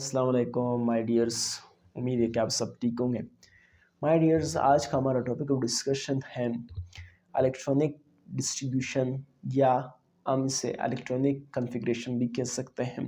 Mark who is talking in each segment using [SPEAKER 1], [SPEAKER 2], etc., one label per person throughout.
[SPEAKER 1] अस्सलाम वालेकुम my dears. उम्मीद है कि आप सब ठीक होंगे। माय डियर्स, आज का हमारा टॉपिक ऑफ डिस्कशन है इलेक्ट्रॉनिक डिस्ट्रीब्यूशन, या हम इसे इलेक्ट्रॉनिक कॉन्फ़िगरेशन भी कह सकते हैं।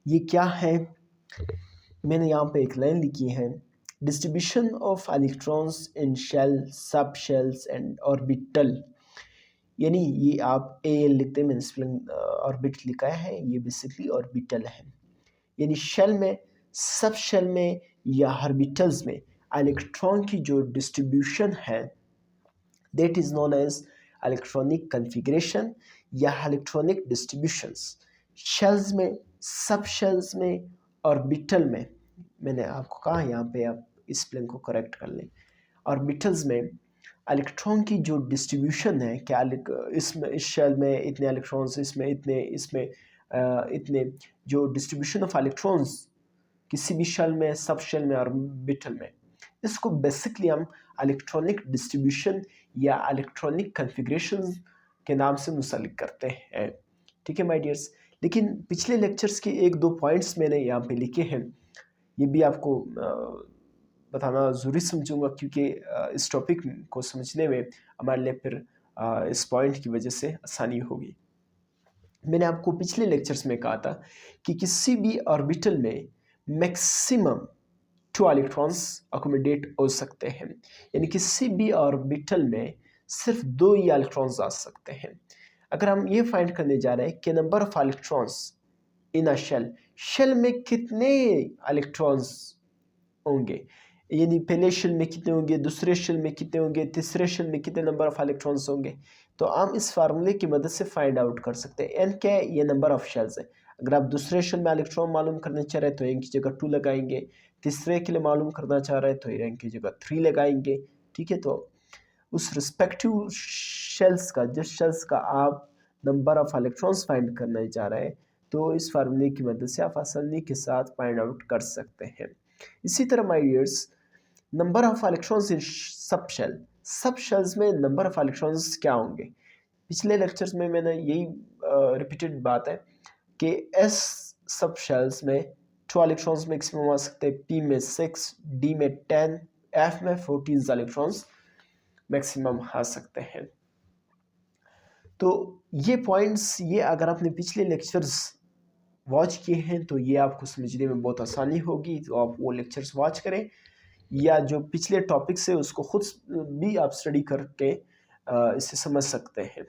[SPEAKER 1] ये क्या है? मैंने यहाँ पे एक लाइन लिखी है, distribution of electrons in shell, sub shells and orbital. यानी ये आप ए एल लिखते हैं, मैंने स्पेलिंग ऑर्बिट लिखा है, ये बेसिकली ऑर्बिटल है। यानी शेल में, सब शेल में या ऑर्बिटल्स में इलेक्ट्रॉन की जो डिस्ट्रीब्यूशन है that is known as electronic configuration या इलेक्ट्रॉनिक डिस्ट्रीब्यूशंस। शेल्स में, सब शेल्स में, ऑर्बिटल में। मैंने आपको कहा यहाँ पे आप इस प्लेन को करेक्ट कर लें। ऑर्बिटल्स में इलेक्ट्रॉन की जो डिस्ट्रीब्यूशन है, क्या इसमें, इस शेल में इतने इलेक्ट्रॉन्स, इसमें इतने, इसमें इतने, जो डिस्ट्रीब्यूशन ऑफ इलेक्ट्रॉन्स किसी भी शेल में, सब शेल में, ऑर्बिटल में, इसको बेसिकली हम इलेक्ट्रॉनिक डिस्ट्रीब्यूशन या इलेक्ट्रॉनिक कॉन्फ़िगरेशन के नाम से मुंसलिक करते हैं। ठीक है माय डियर्स। लेकिन पिछले लेक्चर्स के एक दो पॉइंट्स मैंने यहाँ पे लिखे हैं, ये भी आपको बताना ज़रूरी समझूंगा, क्योंकि इस टॉपिक को समझने में हमारे लिए फिर इस पॉइंट की वजह से आसानी होगी। मैंने आपको पिछले लेक्चर्स में कहा था कि किसी भी ऑर्बिटल में मैक्सिमम 2 इलेक्ट्रॉन्स अकोमोडेट हो सकते हैं। यानी किसी भी ऑर्बिटल में सिर्फ 2 ही इलेक्ट्रॉन्स आ सकते हैं। अगर हम ये फाइंड करने जा रहे हैं कि number of electrons in a shell, shell में कितने इलेक्ट्रॉन्स होंगे, यानी पहले शेल में कितने होंगे, दूसरे शेल में कितने होंगे, तीसरे शेल में कितने नंबर ऑफ इलेक्ट्रॉन्स होंगे, तो हम इस फार्मूले की मदद से फाइंड आउट कर सकते हैं। एन क्या है? ये नंबर ऑफ शेल्स है। अगर आप दूसरे शेल में इलेक्ट्रॉन मालूम करना चाह रहे हैं तो एन की जगह 2 लगाएंगे, तीसरे के लिए मालूम करना चाह रहे हैं तो एन की जगह 3 लगाएंगे। ठीक है, तो उस रिस्पेक्टिव शेल्स का, जिस शेल्स का आप नंबर ऑफ इलेक्ट्रॉन्स फाइंड करना चाह रहे हैं, तो इस फार्मूले की मदद से आप आसानी के साथ फाइंड आउट कर सकते हैं। इसी तरह my dears, number of electrons in sub shell, sub shells में नंबर ऑफ इलेक्ट्रॉन्स क्या होंगे? पिछले लेक्चर्स में मैंने यही रिपीटेड बात है कि एस सब शेल्स में 2 इलेक्ट्रॉन्स मैक्सिमम आ सकते हैं, पी में 6, डी में 10, एफ में 14 इलेक्ट्रॉन्स मैक्सिमम आ सकते हैं। तो ये पॉइंट्स, ये अगर आपने पिछले लेक्चर्स वॉच किए हैं तो ये आपको समझने में बहुत आसानी होगी, तो आप वो लेक्चर्स वॉच करें, या जो पिछले टॉपिक्स है उसको खुद भी आप स्टडी करके इसे समझ सकते हैं।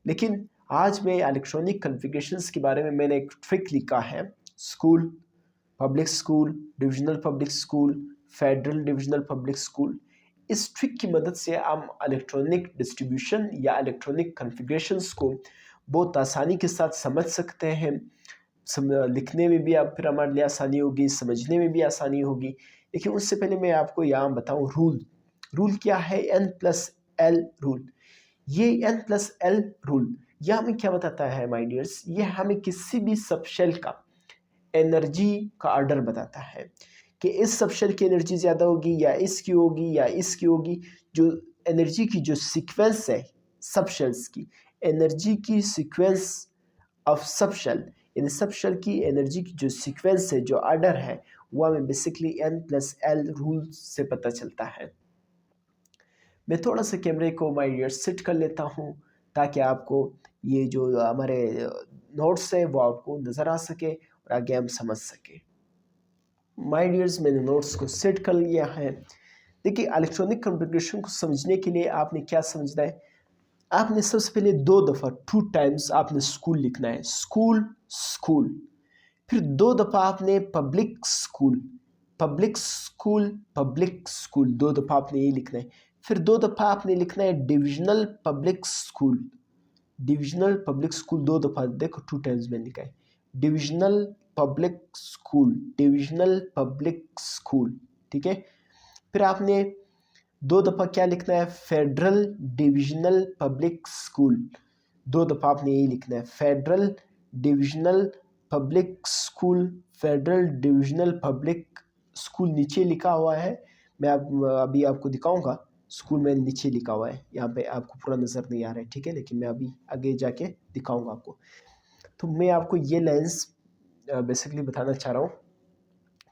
[SPEAKER 1] लेकिन आज मैं इलेक्ट्रॉनिक कॉन्फ़िगरेशंस के बारे में मैंने एक ट्रिक लिखा है। School, public school, divisional public school, federal divisional public school, इस ट्रिक की मदद से हम इलेक्ट्रॉनिक डिस्ट्रीब्यूशन या इलेक्ट्रॉनिक कॉन्फ़िगरेशंस को बहुत आसानी के साथ समझ सकते हैं। लिखने में भी आप फिर हमारे लिए आसानी होगी, समझने में भी आसानी होगी। लेकिन उससे पहले मैं आपको यहाँ बताऊँ रूल क्या है, N+L रूल। ये N+L रूल ये हमें क्या बताता है माय डियर्स? ये हमें किसी भी सबशेल का एनर्जी का ऑर्डर बताता है कि इस सबशेल की एनर्जी ज़्यादा होगी या इसकी होगी या इसकी होगी। जो एनर्जी की जो सीक्वेंस है सबशेल्स की, एनर्जी की सीक्वेंस ऑफ सबशेल, यानी सबशेल की एनर्जी की जो सीक्वेंस है, जो ऑर्डर है, वो हमें बेसिकली N+L रूल से पता चलता है। मैं थोड़ा सा कैमरे को माय डियर्स सेट कर लेता हूँ ताकि आपको ये जो हमारे नोट्स है वो आपको नज़र आ सके और आगे हम समझ सके। माय डियर्स, मैंने नोट्स को सेट कर लिया है। देखिए, इलेक्ट्रॉनिक कॉन्फ़िगरेशन को समझने के लिए आपने क्या समझना है? आपने सबसे पहले 2 दफ़ा 2 टाइम्स आपने स्कूल लिखना है, स्कूल स्कूल। फिर 2 दफ़ा आपने public school, public school, public school, 2 दफ़ा आपने ये लिखना है। फिर 2 दफ़ा आपने लिखना है divisional public school, divisional public school 2 दफ़ा, देखो 2 टाइम्स मैंने लिखा है, divisional public school, divisional public school. ठीक है, फिर आपने 2 दफ़ा क्या लिखना है? फेडरल डिविजनल पब्लिक स्कूल, 2 दफ़ा आपने यही लिखना है, federal divisional public school, federal divisional public school नीचे लिखा हुआ है। मैं अभी आपको दिखाऊंगा, स्कूल में नीचे लिखा हुआ है, यहाँ पे आपको पूरा नज़र नहीं आ रहा है। ठीक है, लेकिन मैं अभी आगे जाके दिखाऊंगा आपको। तो मैं आपको ये लाइंस बेसिकली बताना चाह रहा हूँ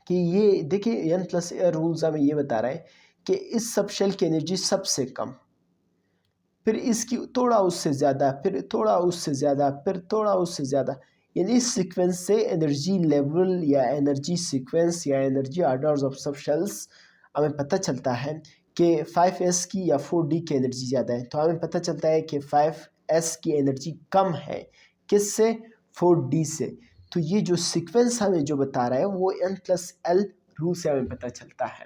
[SPEAKER 1] कि ये देखिए n प्लस ए रूल्स हमें ये बता रहा है कि इस सब शेल की एनर्जी सबसे कम, फिर इसकी थोड़ा उससे ज़्यादा, फिर थोड़ा उससे ज़्यादा, फिर थोड़ा उससे ज़्यादा, यानी इस सीक्वेंस से एनर्जी लेवल या एनर्जी सीक्वेंस या एनर्जी ऑर्डर्स ऑफ सब शेल्स हमें पता चलता है कि 5s की या 4d की एनर्जी ज़्यादा है। तो हमें पता चलता है कि 5s की एनर्जी कम है, किससे? 4d से। तो ये जो सीक्वेंस हमें जो बता रहा है वो n प्लस एल रूल से हमें पता चलता है।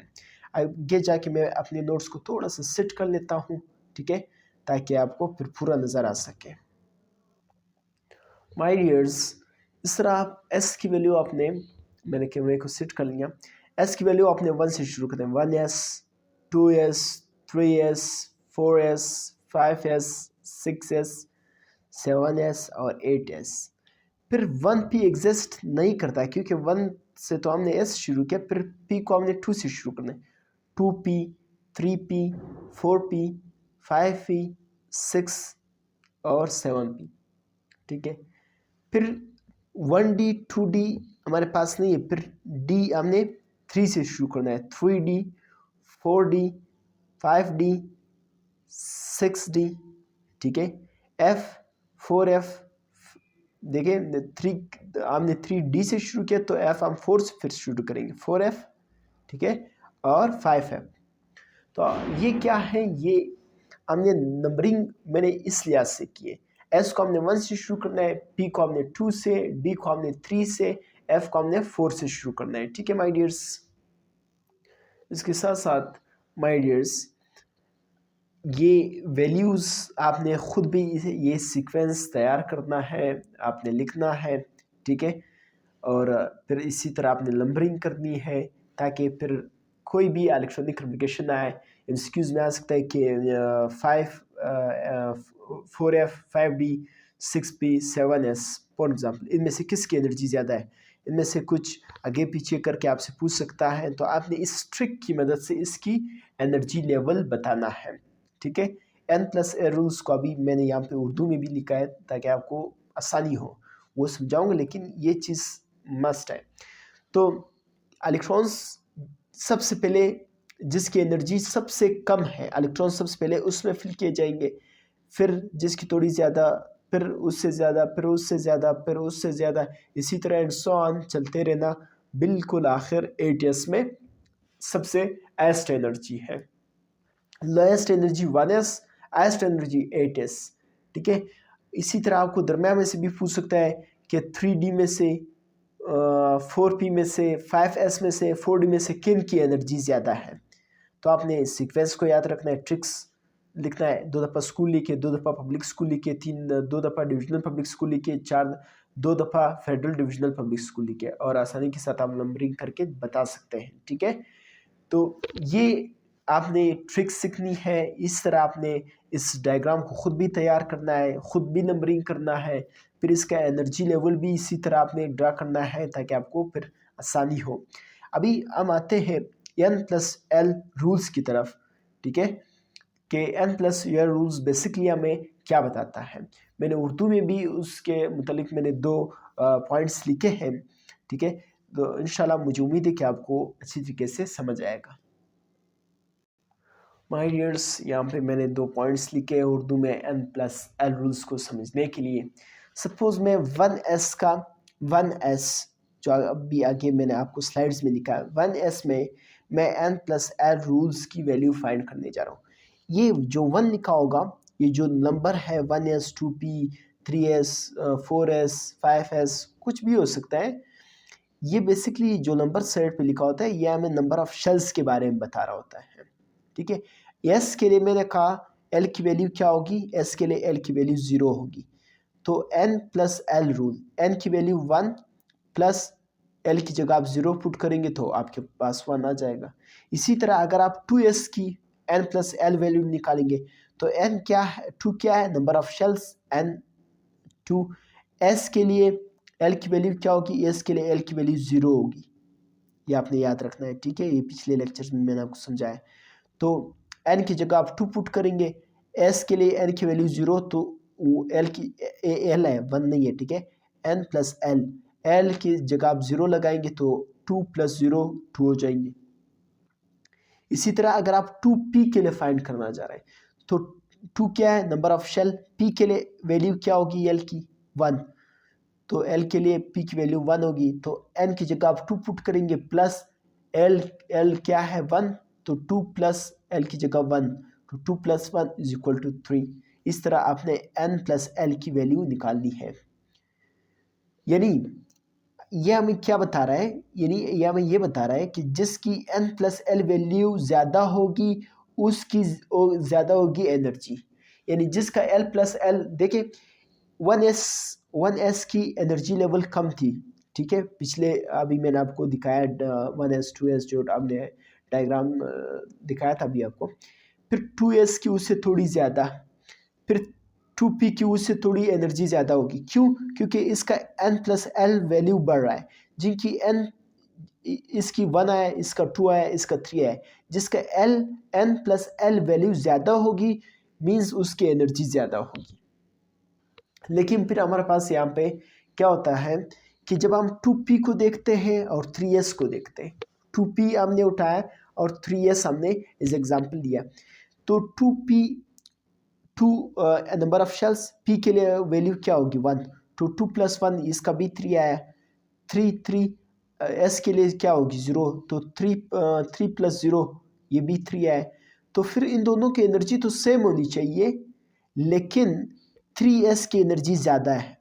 [SPEAKER 1] आगे जाके मैं अपने नोट्स को थोड़ा सा सेट कर लेता हूँ, ठीक है, ताकि आपको फिर पूरा नज़र आ सके। माय डियर्स, इस तरह आप एस की वैल्यू आपने, मैंने कैमरे को सेट कर लिया, एस की वैल्यू आपने 1 से शुरू कर दें। 1s, 2s, 3s, 4s, 5s, 6s, 7s और 8s। फिर 1 p एग्जिस्ट नहीं करता है क्योंकि 1 से तो हमने s शुरू किया, फिर p को हमने 2 से शुरू करना है। 2p, 3p, 4p, 5p, 6 और 7p, ठीक है। फिर 1d 2d हमारे पास नहीं है, फिर d हमने 3 से शुरू करना है। 3d, 4d, 5d, 6d, ठीक है। f, 4f, देखिए 3 हमने 3d से शुरू किया, तो f हम 4 से फिर शुरू करेंगे, 4f, ठीक है, और 5f। तो ये क्या है, ये हमने नंबरिंग मैंने इस लिहाज से की है। एस को हमने 1 से शुरू करना है, पी को हमने 2 से, डी को हमने 3 से, एफ को हमने 4 से शुरू करना है, ठीक है माय डियर्स। इसके साथ साथ माय डियर्स ये वैल्यूज़ आपने खुद भी ये सीक्वेंस तैयार करना है, आपने लिखना है, ठीक है, और फिर इसी तरह आपने नंबरिंग करनी है ताकि फिर कोई भी इलेक्ट्रॉनिक कम्युनिकेशन आए। एमसीक्यूज़ में आ सकता है कि 4f, 5d, 6p, 7s for example, इनमें से किसकी एनर्जी ज़्यादा है, इनमें से कुछ आगे पीछे करके आपसे पूछ सकता है। तो आपने इस ट्रिक की मदद से इसकी एनर्जी लेवल बताना है, ठीक है। n प्लस ए रूल्स को अभी मैंने यहाँ पे उर्दू में भी लिखा है ताकि आपको आसानी हो, वो समझाऊंगा, लेकिन ये चीज़ मस्ट है। तो इलेक्ट्रॉन्स सबसे पहले जिसकी एनर्जी सबसे कम है, इलेक्ट्रॉन सबसे पहले उसमें फिल किए जाएंगे, फिर जिसकी थोड़ी ज़्यादा, फिर उससे ज़्यादा, फिर उससे ज़्यादा, फिर उससे ज़्यादा, इसी तरह एंड सो ऑन चलते रहना। बिल्कुल आखिर 8s में सबसे एस्ट एनर्जी है, lowest energy 1s, highest energy 8s, ठीक है। इसी तरह आपको दरम्यान में से भी पूछ सकता है कि 3d में से, 4p में से, 5s में से, 4d में से किन की एनर्जी ज़्यादा है। तो आपने सीक्वेंस को याद रखना है, ट्रिक्स लिखना है, 2 दफ़ा स्कूल लिखे, 2 दफ़ा पब्लिक स्कूल लिखे, 2 दफ़ा डिविजनल पब्लिक स्कूल लिखे, 2 दफ़ा फेडरल डिविजनल पब्लिक स्कूल लिखे, और आसानी के साथ आप नंबरिंग करके बता सकते हैं, ठीक है। तो ये आपने ट्रिक्स सीखनी है, इस तरह आपने इस डायग्राम को ख़ुद भी तैयार करना है, ख़ुद भी नंबरिंग करना है, फिर इसका एनर्जी लेवल भी इसी तरह आपने ड्रा करना है ताकि आपको फिर आसानी हो। अभी हम आते हैं n प्लस एल रूल्स की तरफ, ठीक है, कि n plus L rules basically हमें क्या बताता है। मैंने उर्दू में भी उसके मुतालिक मैंने 2 पॉइंट्स लिखे हैं, ठीक है। तो इंशाल्लाह मुझे उम्मीद है कि आपको अच्छी तरीके से समझ आएगा। माय डियर्स, यहाँ पे मैंने 2 पॉइंट्स लिखे हैं उर्दू में n प्लस एल रूल्स को समझने के लिए। सपोज़ मैं 1s का 1s जो अभी आगे मैंने आपको स्लाइड्स में लिखा है, 1s में मैं n प्लस एल रूल्स की वैल्यू फाइंड करने जा रहा हूँ। ये जो 1 लिखा होगा, ये जो नंबर है 1s, 2p, 3s, 4s, 5s कुछ भी हो सकता है। ये बेसिकली जो नंबर साइड पे लिखा होता है ये हमें नंबर ऑफ शेल्स के बारे में बता रहा होता है, ठीक है। एस के लिए मैंने कहा एल की वैल्यू क्या होगी, एस के लिए एल की वैल्यू 0 होगी। तो N plus L rule, N की वैल्यू 1 प्लस एल की जगह आप 0 पुट करेंगे तो आपके पास 1 आ जाएगा। इसी तरह अगर आप 2s की एन प्लस एल वैल्यू निकालेंगे तो एन क्या है, 2 क्या है, number of shells N 2। S के लिए एल की वैल्यू क्या होगी, एस के लिए एल की वैल्यू 0 होगी, ये आपने याद रखना है, ठीक है। ये पिछले लेक्चर्स में मैंने आपको समझाया। तो एन की जगह आप 2 पुट करेंगे, एस के लिए एन की वैल्यू 0, तो वो एल की एल है 1 नहीं है, ठीक है। एन प्लस एल, एल की जगह आप 0 लगाएंगे तो 2 + 0 2 हो जाएंगे। इसी तरह अगर आप 2p के लिए फाइंड करना चाह रहे हैं तो 2 क्या है, नंबर ऑफ शेल, p के लिए वैल्यू क्या होगी l की 1, तो l के लिए p की वैल्यू 1 होगी, तो n की जगह आप 2 पुट करेंगे प्लस l क्या है 1, तो 2 प्लस l की जगह 1, तो 2 + 1 = 3। इस तरह आपने n + l की वैल्यू निकालनी है। यानी ये हमें क्या बता रहा है, यानी ये हमें ये बता रहा है कि जिसकी n + l वैल्यू ज़्यादा होगी उसकी ज़्यादा होगी एनर्जी। यानी जिसका l + l, देखिए 1s की एनर्जी लेवल कम थी, ठीक है, पिछले अभी मैंने आपको दिखाया 1s 2s जो आपने डायग्राम दिखाया था अभी आपको, फिर 2s की उससे थोड़ी ज़्यादा, फिर 2p की उससे थोड़ी एनर्जी ज़्यादा होगी। क्यों? क्योंकि इसका n + l वैल्यू बढ़ रहा है, जिनकी n इसकी 1 आया, इसका 2 आया, इसका 3 आया, जिसका n + l वैल्यू ज़्यादा होगी मीन्स उसकी एनर्जी ज़्यादा होगी। लेकिन फिर हमारे पास यहाँ पे क्या होता है कि जब हम 2p को देखते हैं और 3s को देखते हैं, 2p हमने उठाया और 3s हमने इस एग्जाम्पल दिया, तो 2p 2 number of shells, p के लिए वैल्यू क्या होगी 1, तो 2 + 1 इसका भी 3 आया, 3 s के लिए क्या होगी 0, तो 3 + 0 ये भी 3 आया। तो फिर इन दोनों की एनर्जी तो सेम होनी चाहिए, लेकिन 3s की एनर्जी ज़्यादा है।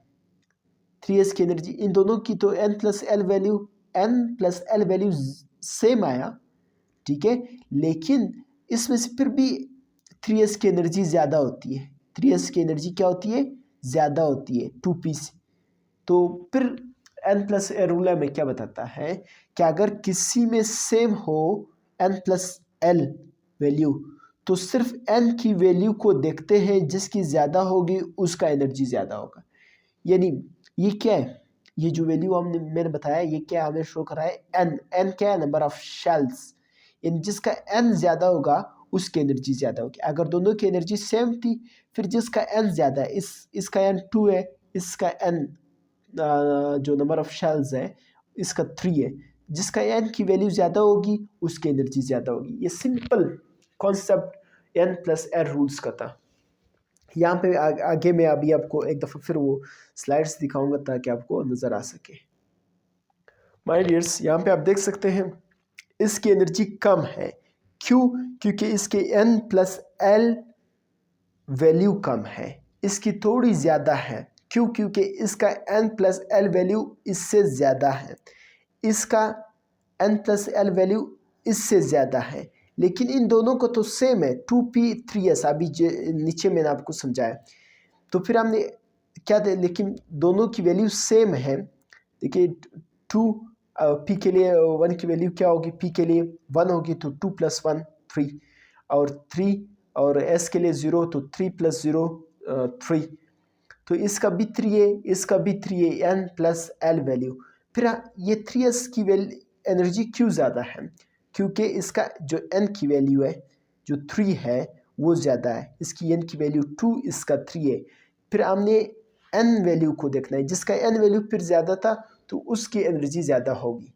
[SPEAKER 1] 3s की एनर्जी इन दोनों की तो n + l वैल्यू सेम आया, ठीक है, लेकिन इसमें से फिर भी 3s की एनर्जी ज़्यादा होती है। 3s की एनर्जी क्या होती है, ज़्यादा होती है 2p से। तो फिर n + l रूल में क्या बताता है कि अगर किसी में सेम हो n + l वैल्यू, तो सिर्फ n की वैल्यू को देखते हैं, जिसकी ज़्यादा होगी उसका एनर्जी ज़्यादा होगा। यानी ये क्या है, ये जो वैल्यू मैंने बताया ये क्या हमें शो करा है, n क्या है, नंबर ऑफ शेल्स, यानी जिसका n ज़्यादा होगा उसकी एनर्जी ज़्यादा होगी। अगर दोनों की एनर्जी सेम थी, फिर जिसका n ज़्यादा है, इसका n 2 है, इसका n जो नंबर ऑफ शेल्स है इसका 3 है, जिसका n की वैल्यू ज़्यादा होगी उसकी एनर्जी ज़्यादा होगी। ये simple concept n + l rules का था। यहाँ पे आगे मैं अभी आपको एक दफ़ा फिर वो स्लाइड्स दिखाऊंगा ताकि आपको नज़र आ सके। माय डियर्स, यहाँ पे आप देख सकते हैं इसकी एनर्जी कम है। क्यों? क्योंकि इसके n + l वैल्यू कम है, इसकी थोड़ी ज़्यादा है। क्यों? क्योंकि इसका n + l वैल्यू इससे ज़्यादा है, इसका n + l वैल्यू इससे ज़्यादा है, लेकिन इन दोनों को तो सेम है 2p 3s, अभी नीचे मैंने आपको समझाया। तो फिर हमने क्या दे, लेकिन दोनों की वैल्यू सेम है। देखिए 2 p के लिए 1 की वैल्यू क्या होगी, p के लिए 1 होगी, तो 2 + 1 3, और 3 और s के लिए 0, तो 3 + 0 3, तो इसका भी 3 है, इसका भी 3 है, n + l वैल्यू। फिर ये 3s की एनर्जी क्यों ज़्यादा है? क्योंकि इसका जो n की वैल्यू है जो 3 है वो ज़्यादा है, इसकी n की वैल्यू 2, इसका 3 है। फिर हमने n वैल्यू को देखना है, जिसका n वैल्यू फिर ज़्यादा था तो उसकी एनर्जी ज़्यादा होगी।